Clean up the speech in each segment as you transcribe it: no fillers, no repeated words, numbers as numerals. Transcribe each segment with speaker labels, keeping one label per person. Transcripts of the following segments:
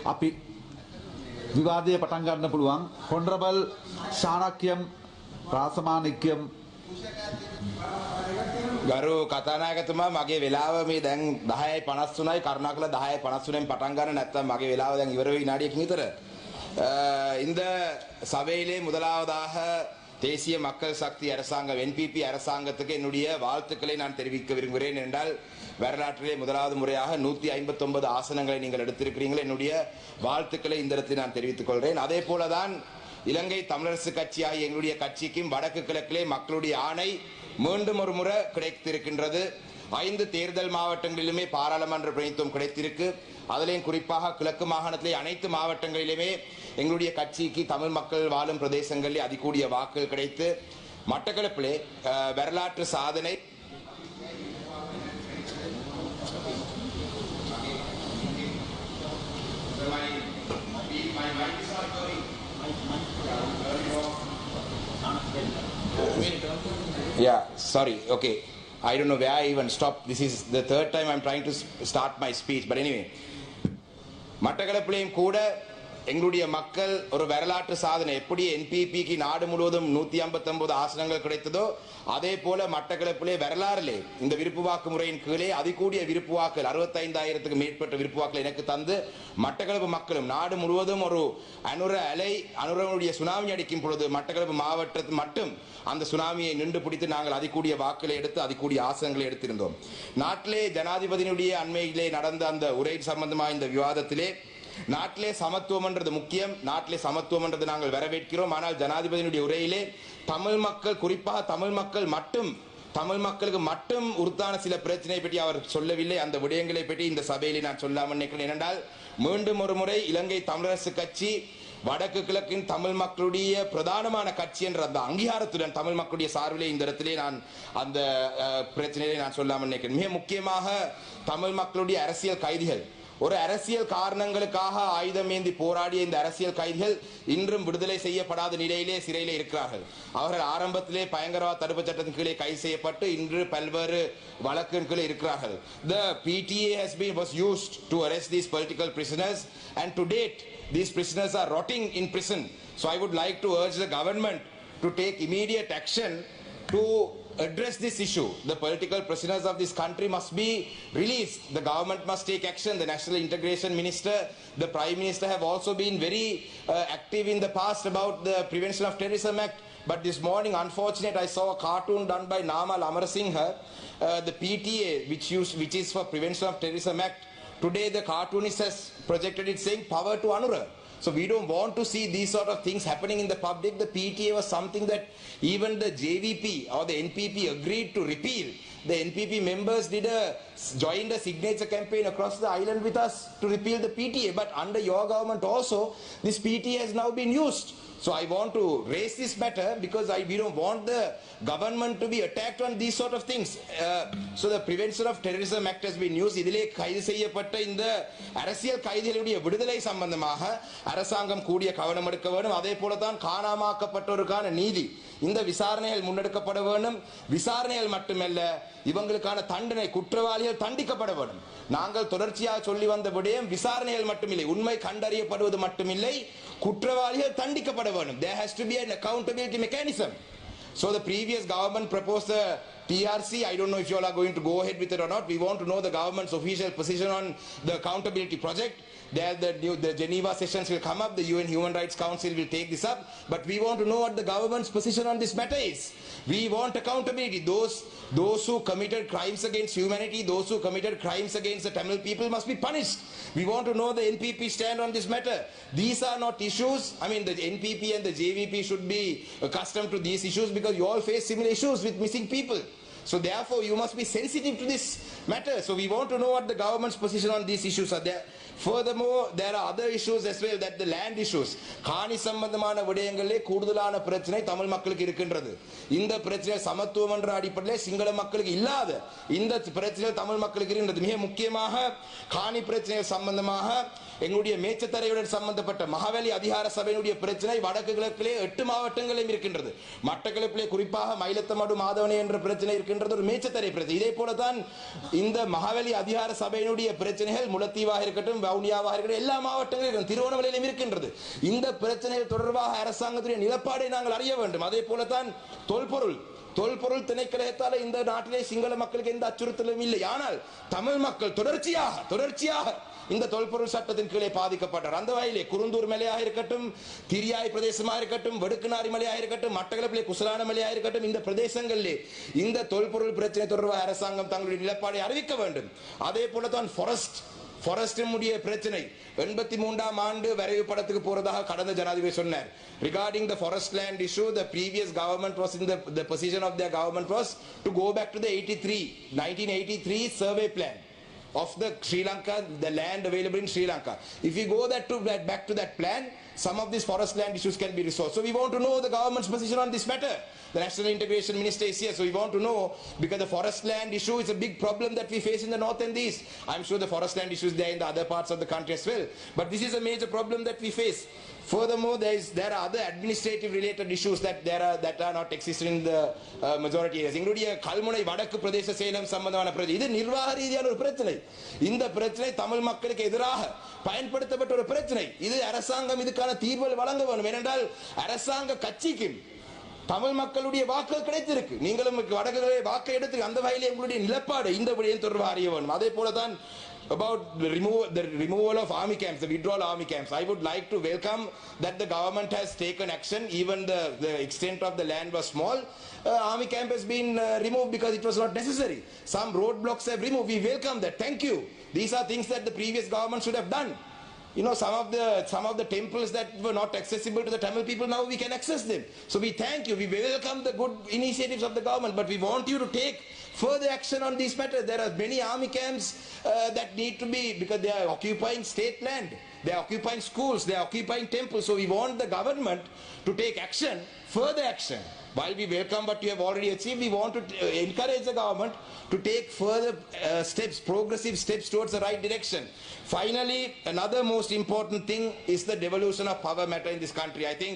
Speaker 1: අපි විවාදය පටන් ගන්න පුළුවන්. කොන්රබල් ශානක්‍යම් රාසමානික්‍යම්
Speaker 2: ගරු කතානායකතුමා මගේ වෙලාව මේ දැන් 10:53යි කරුණාකර 10:53න් පටන් ගන්න නැත්නම් මගේ වෙලාව දැන් ඉවර වෙයි විනාඩියකින් විතර. இந்த சபையிலே முதலாவதாக தேசிய மக்கள் சக்தி அரசாங்கம் NPP அரசாங்கத்துக்கு என்னுடைய வாழ்த்துக்களை நான் தெரிவிக்க விரும்புகிறேன். என்றால் வரலாற்றிலே முதலாவது முறையாக 159 ஆசனங்களை நீங்கள் எடுத்திருக்கிறீர்கள். என்னுடைய வாழ்த்துக்களை இந்த இடத்தில் நான் தெரிவித்துக் கொள்கிறேன். அதே போலதான் இலங்கை தமிழரசு கட்சியாகிய எங்களுடைய கட்சிக்கும் வடக்கு கிழக்கிலே மக்களுடைய ஆணை மீண்டும் ஒரு முறை கிடைத்திருக்கின்றது. 5 தேர்தல் மாவட்டங்களிலுமே பாராளுமன்ற பிரதிநிதித்துவம் கிடைத்திருக்கு. அதிலேயும் குறிப்பாக கிழக்கு மாகாணத்திலே அனைத்து மாவட்டங்களிலுமே எங்களுடைய கட்சிக்கு தமிழ் மக்கள் வாழும் பிரதேசங்களிலே அதிகூடிய வாக்குகள் கிடைத்து மட்டக்களப்பிலே வரலாற்று சாதனை Yeah, sorry. Okay. I don't know where I even stopped. This is the third time I'm trying to start my speech. But anyway, மட்டக்களப்பிலேயும் கூட எங்களுடைய மக்கள் ஒரு வரலாற்று சாதனை எப்படி என்பிபிக்கு நாடு முழுவதும் 159 ஆசனங்கள் கிடைத்ததோ அதே போல மட்டக்களப்பிலே வரலாறிலே இந்த விருப்பு வாக்கு முறையின் கீழே அதிகூடிய விருப்பு வாக்குகள் 65,000க்கு மேற்பட்ட விருப்பு வாக்குகள் எனக்கு தந்து மட்டக்களப்பு மக்களும் நாடு முழுவதும் ஒரு அனுரனுடைய சுனாமி அடிக்கும் பொழுது மட்டக்களப்பு மாவட்டத்தில் மட்டும் அந்த சுனாமியை நின்று பிடித்து நாங்கள் அதிகூடிய வாக்குகளை எடுத்து அதிகூடிய ஆசனங்களை எடுத்திருந்தோம். நாட்டிலே ஜனாதிபதியினுடைய அண்மையிலே நடந்த அந்த உரை சம்பந்தமாக இந்த விவாதத்திலே நாட்டிலே சமத்துவம் என்றது முக்கியம். நாட்டிலே சமத்துவம் என்றது நாங்கள் வரவேற்கிறோம். ஆனால் ஜனாதிபதியினுடைய உரையிலே தமிழ் மக்கள் குறிப்பாக தமிழ் மக்களுக்கு மட்டும் உறுத்தான சில பிரச்சனை பற்றி அவர் சொல்லவில்லை. அந்த விடயங்களை பற்றி இந்த சபையிலே நான் சொல்லாமல் நினைக்கிறேன். ஏனென்றால் மீண்டும் ஒரு முறை இலங்கை தமிழரசு கட்சி வடக்கு கிழக்கின் தமிழ் மக்களுடைய பிரதானமான கட்சி என்ற அந்த அங்கீகாரத்துடன் தமிழ் மக்களுடைய சார்பிலே இந்த இடத்திலே நான் அந்த பிரச்சனையை நான் சொல்லாமல் நினைக்கிறேன். மிக முக்கியமாக தமிழ் மக்களுடைய அரசியல் கைதிகள் ஒரு அரசியல் காரணங்களுக்காக ஆயுதம் ஏந்தி போராடிய இந்த அரசியல் கைதிகள் இன்றும் விடுதலை செய்யப்படாத நிலையிலே சிறையிலே இருக்கிறார்கள். அவர்கள் ஆரம்பத்திலே பயங்கரவாத தடுப்பு சட்டத்தின் கீழே கைது செய்யப்பட்டு இன்று பல்வேறு வழக்கின் கீழே இருக்கிறார்கள். The PTA was used to arrest these political prisoners and to date these prisoners are rotting in prison. So I would like to urge the government to take immediate action to address this issue. The political prisoners of this country must be released. The government must take action. The National Integration Minister, the Prime Minister have also been very active in the past about the Prevention of Terrorism Act. But this morning, unfortunately, I saw a cartoon done by Namal Amarasinghe, the PTA, which is for Prevention of Terrorism Act. Today, the cartoonist has projected it saying power to Anura. So we don't want to see these sort of things happening in the public. The PTA was something that even the JVP or the NPP agreed to repeal. The NPP members joined a signature campaign across the island with us to repeal the PTA. But under your government also, this PTA has now been used. So I want to raise this matter because we don't want the government to be attacked on these sort of things. So the Prevention of Terrorism Act has been used. இதிலே கைது செய்யப்பட்ட இந்த அரசியல் கைதிகளுடைய விடுதலை சம்பந்தமாக அரசாங்கம் கூடிய கவனம் எடுக்க வேண்டும். அதே போல தான் காணாமாக்கப்பட்டோருக்கான நீதி இந்த விசாரணைகள் முன்னெடுக்கப்பட வேண்டும். விசாரணைகள் மட்டுமல்ல இவங்களுக்கான தண்டனை குற்றவாளிகள் தண்டிக்கப்பட வேண்டும். நாங்கள் தொடர்ச்சியாக சொல்லி வந்த விடயம் விசாரணைகள் மட்டுமில்லை உண்மை கண்டறியப்படுவது மட்டுமில்லை குற்றவாளிகள் தண்டிக்கப்பட வேண்டும். There has to be an accountability mechanism. So the previous government proposed a TRC. I don't know if you all are going to go ahead with it or not. We want to know the government's official position on the accountability project. There the Geneva sessions will come up. The UN Human Rights Council will take this up. But we want to know what the government's position on this matter is. We want accountability. Those who committed crimes against humanity, those who committed crimes against the Tamil people must be punished. We want to know the NPP stand on this matter. These are not issues. I mean, the NPP and the JVP should be accustomed to these issues because you all face similar issues with missing people. So therefore, you must be sensitive to this matter. So we want to know what the government's position on these issues are there. Furthermore, there are other issues as well, that the land issues. காணி சம்பந்தமான விடயங்களே கூடுதலான பிரச்சனை தமிழ் மக்களுக்கு இருக்கின்றது. இந்த பிரச்சனை சமத்துவம் என்ற அடிப்படையில் சிங்கள மக்களுக்கு இல்லாத இந்த பிரச்சனை தமிழ் மக்களுக்கு இருக்கின்றது. மிக முக்கியமாக காணி பிரச்சனை சம்பந்தமாக எங்களுடைய மேச்சத்தரையுடன் சம்பந்தப்பட்ட மகாவலி அதிகார சபையினுடைய பிரச்சனை வடக்கு கிழக்கிலே 8 மாவட்டங்களிலும் இருக்கின்றது. மட்டக்களப்பிலே குறிப்பாக மயிலத்தமடு மாதவனை என்ற பிரச்சனை இருக்கின்றது, ஒரு மேச்சத்தரை பிரச்சனை. இதே போலதான் இந்த மகாவலி அதிகார சபையினுடைய பிரச்சனைகள் முல்லைத்தீவாக இருக்கட்டும், வவுனியாவாக இருக்கட்டும், எல்லா மாவட்டங்களிலும் திருவோணமலையிலும் இருக்கின்றது. இந்த பிரச்சனைகள் தொடர்பாக அரசாங்கத்துடைய நிலப்பாடை நாங்கள் அறிய வேண்டும். அதே போலதான் தொல்பொருள் திணைக்களத்தால் இந்த நாட்டிலே சிங்கள மக்களுக்கு எந்த அச்சுறுத்தலும் இல்லை. ஆனால் தமிழ் மக்கள் தொடர்ச்சியாக இந்த தொல்பொருள் சட்டத்தின் கீழே பாதிக்கப்பட்டார். அந்த வகையிலே குருந்தூர் மலையாக இருக்கட்டும், திரியாய் பிரதேசமாக இருக்கட்டும், வடுக்குநாரி மலையாக இருக்கட்டும், மட்டக்களப்பிலே குசலான மலையாக இருக்கட்டும், இந்த பிரதேசங்களிலே இந்த தொல்பொருள் பிரச்சனை தொடர்பாக அரசாங்கம் தங்களுடைய நிலப்பாடை அறிவிக்க வேண்டும். அதே போலதான் ஃபாரஸ்டினுடைய பிரச்சனை 83ஆம் ஆண்டு வரைவு படத்துக்கு போறதாக கடந்த ஜனாதிபதி சொன்னார். Regarding the forest land issue, the previous government was in the position of their government was to go back to the 1983 survey plan of the Sri Lanka, the land available in Sri Lanka. If we go back to that plan, some of these forest land issues can be resolved. So we want to know the government's position on this matter. The National Integration Minister is here, so we want to know, because the forest land issue is a big problem that we face in the north and the east. I'm sure the forest land issue is there in the other parts of the country as well. But this is a major problem that we face. Furthermore, there are other administrative related issues that are not existing in the majority areas. எங்களுடைய கல்முனை வடக்கு பிரதேச சேலம் சம்பந்தமான பிரச்சனை, இது நிர்வாக ரீதியான ஒரு பிரச்சனை. இந்த பிரச்சனை தமிழ் மக்களுக்கு எதிராக பயன்படுத்தப்பட்ட ஒரு பிரச்சனை. இது அரசாங்கம் இதுக்கான தீர்வு வழங்க வேண்டும். ஏனென்றால் அரசாங்க கட்சிக்கு தமிழ் மக்களுடைய வாக்குகள் கிடைத்திருக்கு. நீங்களும் வடக்கு வாக்கை எடுத்து அந்த வகையில் எங்களுடைய நிலப்பாடு இந்த விடயம் தொடர்பாக அறிய வேண்டும். அதே போலதான் about the removal of army camps, the withdrawal army camps. I would like to welcome that the government has taken action. Even the extent of the land was small. Army camp has been removed because it was not necessary. Some roadblocks have removed. We welcome that. Thank you. These are things that the previous government should have done. You know, some of the temples that were not accessible to the Tamil people, now we can access them. So we thank you. We welcome the good initiatives of the government, but we want you to take further action on these matters. There are many army camps that need to be, because they are occupying state land, they are occupying schools, they are occupying temples. So we want the government to take action, further action. While we welcome what you have already achieved, we want to encourage the government to take further steps, progressive steps towards the right direction. Finally, another most important thing is the devolution of power matter in this country. I think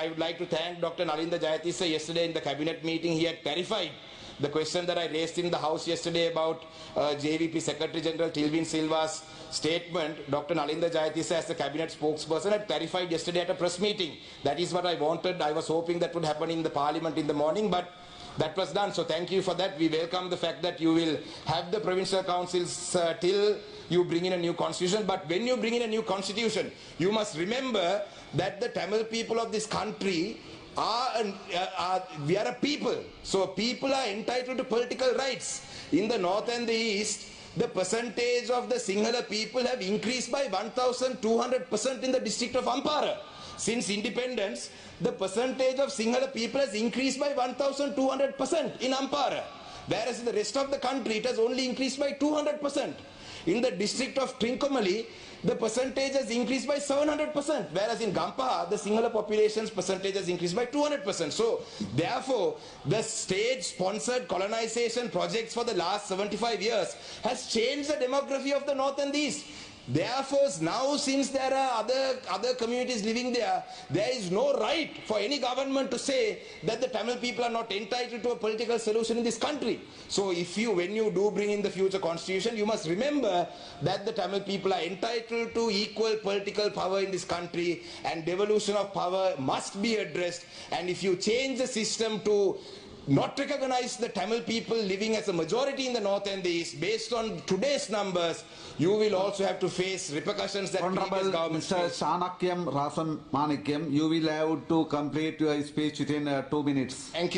Speaker 2: I would like to thank Dr. Nalinda Jayatissa. Yesterday in the cabinet meeting, he had clarified the question that I raised in the House yesterday about JVP Secretary General Tilvin Silva's statement. Dr. Nalinda Jayatissa, as the cabinet spokesperson, had clarified yesterday at a press meeting. That is what I wanted. I was hoping that would happen in the parliament in the morning, but that was done. So thank you for that. We welcome the fact that you will have the provincial councils till you bring in a new constitution. But when you bring in a new constitution, you must remember that the Tamil people of this country we are a people. So people are entitled to political rights. In the north and the east, the percentage of the Sinhala people have increased by 1,200% in the district of Ampara. Since independence, the percentage of Sinhala people has increased by 1,200% in Ampara. Whereas in the rest of the country, it has only increased by 200%. In the district of Trincomalee, the percentage has increased by 700%, whereas in Gampaha, the Sinhala population's percentage has increased by 200%. So, therefore, the state-sponsored colonization projects for the last 75 years has changed the demography of the north and the east. Therefore, now since there are other communities living there, there is no right for any government to say that the Tamil people are not entitled to a political solution in this country. So when you do bring in the future constitution, you must remember that the Tamil people are entitled to equal political power in this country, and devolution of power must be addressed. And if you change the system to not recognize the Tamil people living as a majority in the north and the east, based on today's numbers, you will also have to face repercussions that
Speaker 1: Honorable
Speaker 2: previous governments
Speaker 1: Mr.
Speaker 2: faced.
Speaker 1: Shanakyam Rasan Manikyam, you will have to complete your speech within 2 minutes.
Speaker 2: Thank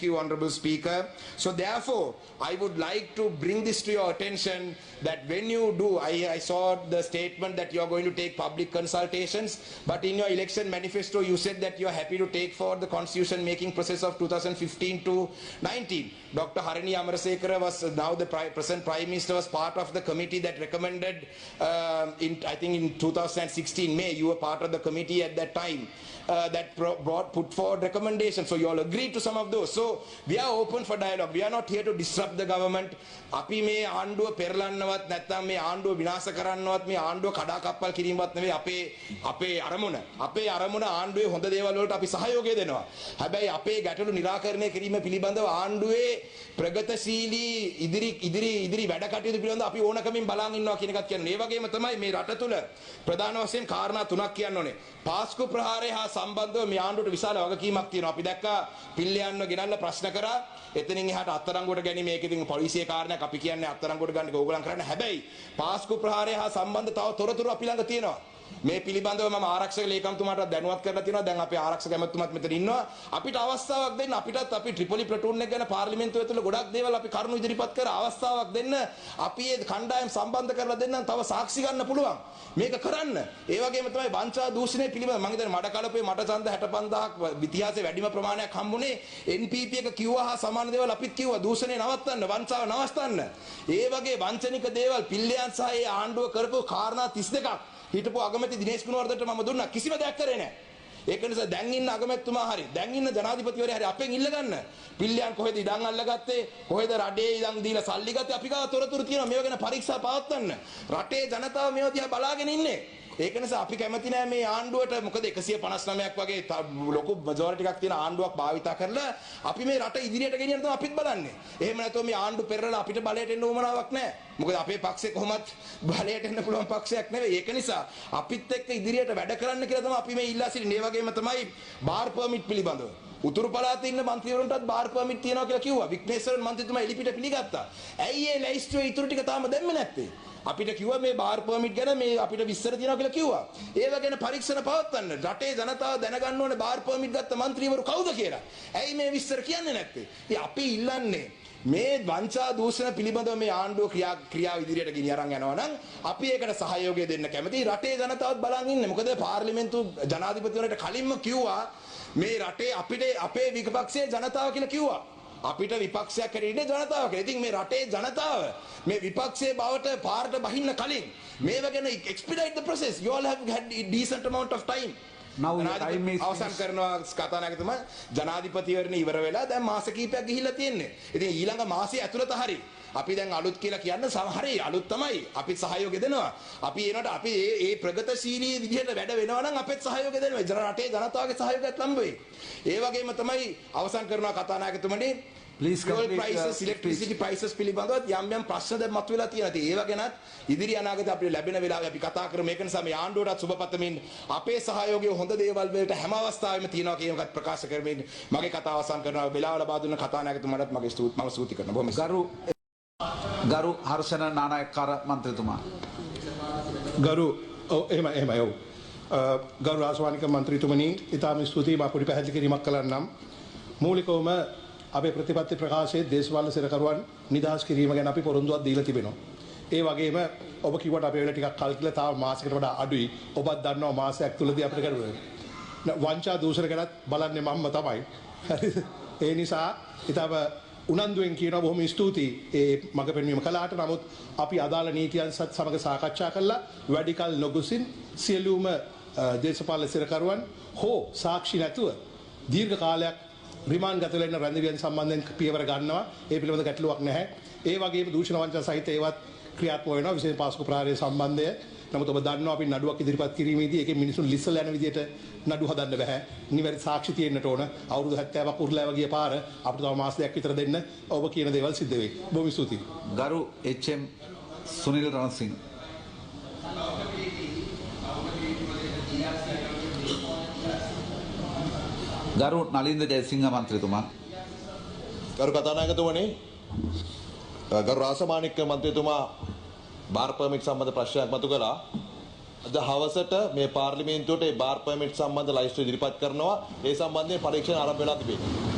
Speaker 2: you, Honorable Speaker. So therefore, I would like to bring this to your attention, that when you do, I saw the statement that you are going to take public consultations, but in your election manifesto, you said that you are happy to take forward the constitution making process of 2015 to 19. Dr. Harini Amarasekara was now the present Prime Minister was part of the committee that recommended I think in 2016 May you were part of the committee at that time that put forward recommendations. So you all agreed to some of those. So we are open for dialogue. We are not here to disrupt the government. අපි මේ ආණ්ඩුව පෙරලන්නවත් නැත්නම් මේ ආණ්ඩුව විනාශ කරන්නවත් මේ ආණ්ඩුව කඩාකප්පල් කිරීමවත් නෙවෙයි අපේ අරමුණ. අපේ අරමුණ ආණ්ඩුවේ හොඳ දේවල් වලට අපි සහයෝගය දෙනවා. හැබැයි අපේ ගැටලු निराකරණය කිරීම පිළිබඳව ආණ්ඩුවේ ප්‍රගතිශීලී ඉදිරි වැඩ කටයුතු පිළිබඳව අපි ඕනකමින් බලන් ඉන්නවා කියන එකත් කියන්නේ. ඒ වගේම තමයි මේ රට තුල ප්‍රධාන වශයෙන් කාරණා තුනක් කියන්න ඕනේ. පාස්කු ප්‍රහාරය හා සම්බන්ධව මේ ආණ්ඩුවට විශාල වගකීමක් තියෙනවා. අපි දැක්කා පිල්ලයන්ව ගෙනල්ලා ප්‍රශ්න කරා. එතනින් එහාට අත්අඩංගුවට ගැනීම ඒක ඉතින් පොලිසියේ කාරණයක් අපි කියන්නේ අත්අඩංගුවට ගන්න එක ඕගොල්ලන් කරන්නේ. හැබැයි පාස්කු ප්‍රහාරය හා සම්බන්ධ තව තොරතුරු අපි ළඟ තියෙනවා. මේ පිළිබඳව මම ආරක්ෂක ලේකම්තුමාට දැනුවත් කරලා තියෙනවා. දැන් අපේ ආරක්ෂක ඇමතුමාත් මෙතන ඉන්නවා. අපිට අවස්ථාවක් දෙන්න අපිටත් අපි ට්‍රිපොලි ප්ලටූන් එක ගැන පාර්ලිමේන්තුව ඇතුළේ ගොඩක් දේවල් අපි කරුණු ඉදිරිපත් කර අවස්ථාවක් දෙන්න අපි ඒ කණ්ඩායම් සම්බන්ධ කරලා දෙන්න තව සාක්ෂි ගන්න පුළුවන්. මේක කරන්න. ඒ වගේම තමයි වංචා දූෂණය පිළිබඳව මම හිතන්නේ මඩ කලපේ මට ඡන්ද 65000ක් ඉතිහාසයේ වැඩිම ප්‍රමාණයක් හම්බුනේ NPP එක කිව්වා හා සමාන දේවල් අපිත් කිව්වා. දූෂණය නවත්තන්න, වංචාව නවත්තන්න. ඒ වගේ වංචනික දේවල් පිල්ලයන් සහ ඒ ආණ්ඩුව කරපු කාරණා 32ක් හිටපු අගමැති දිනේෂ් ගුණවර්ධනට මම දුන්නා. කිසිම දෙයක් කරේ නැහැ. ඒක නිසා දැන් ඉන්න අගමැතිතුමා හරි දැන් ඉන්න ජනාධිපතිවරයා හරි අපෙන් ඉල්ල ගන්න. පිල්ලයන් කොහෙද ඉඩම් අල්ලගත්තේ? කොහෙද රටේ ඉඩම් දීලා සල්ලි ගත්තේ? අපි ගාව තොරතුරු තියෙනවා. මේව ගැන පරීක්ෂා පවත්වන්න. රටේ ජනතාව මේව දිහා බලාගෙන ඉන්නේ. ඒක නිසා අපි කැමති නෑ මේ ආණ්ඩුවට මොකද 159ක් වගේ ලොකු මැජොරිටි එකක් තියෙන ආණ්ඩුවක් භාවිතා කරලා අපි මේ රට ඉදිරියට ගෙනියන්න තමයි අපිත් බලන්නේ. එහෙම නැත්නම් මේ ආණ්ඩු පෙරලලා අපිට බලයට එන්න උවමනාවක් නෑ. මොකද අපේ පක්ෂේ කොහොමත් බලයට එන්න පුළුවන් පක්ෂයක් නෙවෙයි. ඒක නිසා අපිත් එක්ක ඉදිරියට වැඩ කරන්න කියලා තමයි අපි මේ ඉල්ලා සිටින්නේ. ඒ වගේම තමයි බාර් පර්මිට් පිළිබඳව. උතුරු පළාතේ ඉන්න മന്ത്രിවරුන්ටත් බාර් පර්මිට් තියනවා කියලා කිව්වා. වික්නේශ්වරන් මන්ත්‍රීතුමා එලිපිට පිළිගත්තා. ඇයි ඒ ලැයිස්තුවේ ඉතුරු ටික තාම දැම්මේ නැත්තේ? අපිට කිව්වා මේ බාර් පර්මිට් ගැන මේ අපිට විස්තර තියෙනවා කියලා කිව්වා. ඒව ගැන පරීක්ෂණ පවත්වන්න. රටේ ජනතාව දැනගන්න ඕනේ බාර් පර්මිට් ගත්ත മന്ത്രിවරු කවුද කියලා. ඇයි මේ විස්තර කියන්නේ නැත්තේ? ඉතින් අපි ඉල්ලන්නේ මේ වංචා දූෂණ පිළිබඳව මේ ආණ්ඩුව ක්‍රියාව ඉදිරියට ගෙනිය අරන් යනවා නම් අපි ඒකට සහයෝගය දෙන්න කැමතියි. රටේ ජනතාවත් බලන් ඉන්නේ. මොකද පාර්ලිමේන්තු ජනාධිපතිවරයාට කලින්ම කිව්වා මේ රටේ අපේ විපක්ෂයේ ජනතාව කියලා කිව්වා. අපිට විපක්ෂයක් හැටියට ජනතාව කියලා. ඉතින් මේ රටේ ජනතාව මේ විපක්ෂයේ බවට පාරට බහින්න කලින් මේව ගැන expedite the process. You all have had a decent amount of time.
Speaker 1: Now time is
Speaker 2: අවසන් කරනවා කතානායකතුමා ජනාධිපතිවරණය ඉවර වෙලා දැන් මාස කිහිපයක් ගිහිල්ලා තියෙන්නේ. ඉතින් ඊළඟ මාසයේ ඇතුළත හරි අපි දැන් අලුත් කියලා කියන්න හරි අලුත් තමයි. අපි සහයෝගය දෙනවා. අපි එනකොට අපි මේ ප්‍රගතිශීලී විදිහට වැඩ වෙනවා නම් අපෙත් සහයෝගය දෙනවා. රටේ ජනතාවගේ සහයෝගයත් ලම්බ වෙයි. ඒ වගේම තමයි අවසන් කරනවා කතානායකතුමනි
Speaker 1: Please
Speaker 2: fuel
Speaker 1: complete
Speaker 2: prices,
Speaker 1: your
Speaker 2: electricity prices පිළිබඳව යම් ප්‍රශ්න දැන් මතුවලා තියෙනවා. ඒව ගැනත් ඉදිරි අනාගතේ අපිට ලැබෙන වෙලාවේ අපි කතා කරමු. මේක නිසා මේ ආණ්ඩුවටත් සුබපතමින් අපේ සහයෝගය හොඳ දේවල් වලට හැම අවස්ථාවෙම තියෙනවා කියන එකත් ප්‍රකාශ කරමින් මගේ කතාව අවසන් කරනවා. වෙලාව ලබා දුන්න කතානායකතුමාටත් මම ස්තුති කරනවා. බොහොම
Speaker 1: ගරු හර්ෂණ නානායක්කාර මන්ත්‍රීතුමා.
Speaker 3: එහෙමයි ඔව්. ගරු රාජවානික මන්ත්‍රීතුමනි ඉතාම ස්තුතියි. මම පොඩි පැහැදිලි කිරීමක් කළන්නම්. මූලිකවම අපේ ප්‍රතිපත්ති ප්‍රකාශයේ දේශපාලන සිරකරුවන් නිදහස් කිරීම ගැන අපි පොරොන්දුවක් දීලා තිබෙනවා. ඒ වගේම ඔබ කිව්වට අපේ වෙලාව ටිකක් කල් කියලා තාම මාසයකට වඩා අඩුයි. ඔබත් දන්නවා මාසයක් තුලදී අපිට කරුවේ. වංචා දූෂණ ගැනත් බලන්නේ මම්ම තමයි. හරිද? ඒ නිසා ඊටව උනන්දුවෙන් කියනවා බොහොම ස්තුතියි ඒ මඟ පෙන්වීම කළාට. නමුත් අපි අදාළ නීතියන් සමග සාකච්ඡා කළා වැඩි කල නොගොසින් සියලුම දේශපාලන සිරකරුවන් හෝ සාක්ෂි නැතුව දීර්ඝ කාලයක් රිමාන්ඩ් ගත වෙලා ඉන්න රැඳවියන් සම්බන්ධයෙන් පියවර ගන්නවා. ඒ පිළිබඳ ගැටලුවක් නැහැ. ඒ වගේම දූෂණ වංචා සහිත ඒවත් ක්‍රියාත්මක වෙනවා විශේෂ පාස්කු ප්‍රහාරය සම්බන්ධය. නමුත් ඔබ දන්නවා අපි නඩුවක් ඉදිරිපත් කිරීමේදී ඒකේ මිනිසුන් ලිස්සලා යන විදිහට නඩු හදන්න බෑ. නිවැරදි සාක්ෂි තියෙන්නට ඕන. අවුරුදු 70ක් උරුලා වගේ පාර අපිට තව මාස දෙකක් විතර දෙන්න ඔබ කියන දේවල් සිද්ධ වෙයි. බොහොම ස්තුතියි.
Speaker 1: ගරු HM සුනිල් රණසිංහ. ගරු නලින්ද ජයසිංහ මන්ත්‍රීතුමා.
Speaker 4: ගරු කතානායකතුමනි ගරු රාසමාණික්ක මන්ත්‍රීතුමා බාර් පර්මිට් සම්බන්ධ ප්‍රශ්නයක් මතු කළා. අද හවසට මේ පාර්ලිමේන්තුවට මේ බාර් පර්මිට් සම්බන්ධ ලයිස්ට් ඉදිරිපත් කරනවා. ඒ සම්බන්ධයෙන් පරීක්ෂණ ආරම්භ වෙලා තිබෙනවා.